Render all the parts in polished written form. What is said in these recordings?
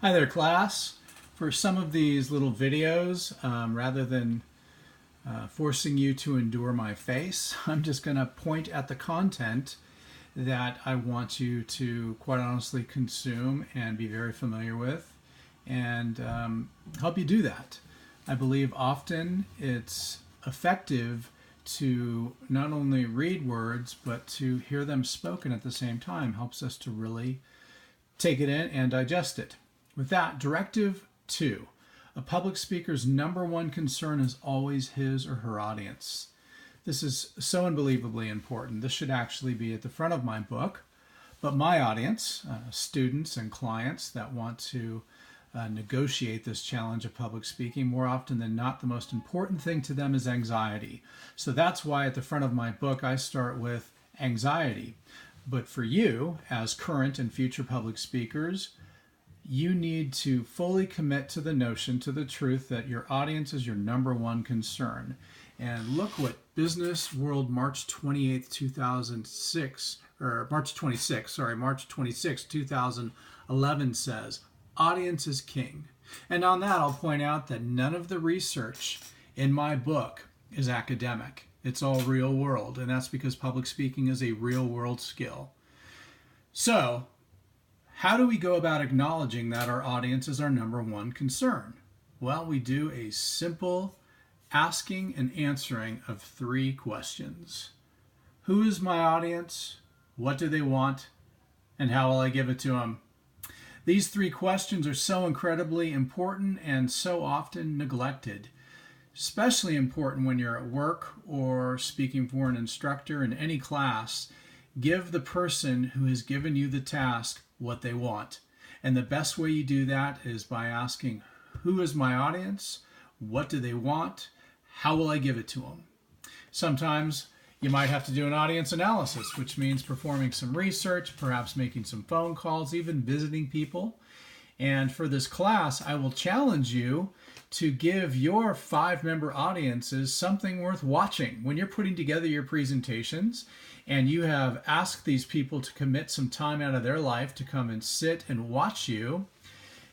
Hi there, class. For some of these little videos, rather than forcing you to endure my face, I'm just going to point at the content that I want you to quite honestly consume and be very familiar with and help you do that. I believe often it's effective to not only read words but to hear them spoken at the same time. Helps us to really take it in and digest it. With that, Directive 2. A public speaker's number one concern is always his or her audience. This is so unbelievably important. This should actually be at the front of my book. But my audience, students and clients that want to negotiate this challenge of public speaking, more often than not, the most important thing to them is anxiety. So that's why at the front of my book, I start with anxiety. But for you, as current and future public speakers, you need to fully commit to the notion, to the truth that your audience is your number one concern. And look what Business World March 28th, 2006, or March 26th, 2011 says, audience is king. And on that, I'll point out that none of the research in my book is academic. It's all real world, and that's because public speaking is a real world skill. So, how do we go about acknowledging that our audience is our number one concern? Well, we do a simple asking and answering of 3 questions. Who is my audience? What do they want? And how will I give it to them? These 3 questions are so incredibly important and so often neglected. Especially important when you're at work or speaking for an instructor in any class. Give the person who has given you the task what they want. And the best way you do that is by asking, who is my audience? What do they want? How will I give it to them? Sometimes you might have to do an audience analysis, which means performing some research, perhaps making some phone calls, even visiting people. And for this class, I will challenge you to give your 5-member audiences something worth watching. When you're putting together your presentations and you have asked these people to commit some time out of their life to come and sit and watch you,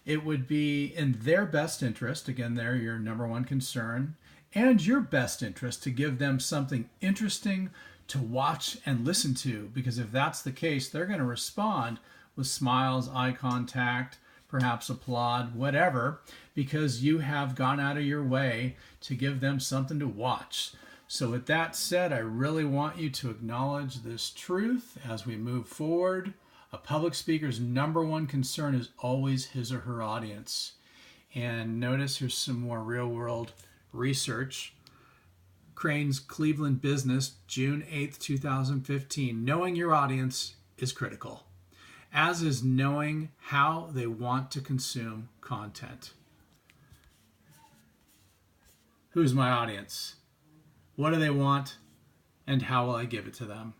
it would be in their best interest, again, they're your number one concern, and your best interest to give them something interesting to watch and listen to, because if that's the case, they're going to respond with smiles, eye contact, perhaps applaud, whatever, because you have gone out of your way to give them something to watch. So with that said, I really want you to acknowledge this truth as we move forward. A public speaker's number one concern is always his or her audience. And notice here's some more real-world research. Crain's Cleveland Business, June 8th, 2015. Knowing your audience is critical, as is knowing how they want to consume content. Who's my audience? What do they want? And how will I give it to them?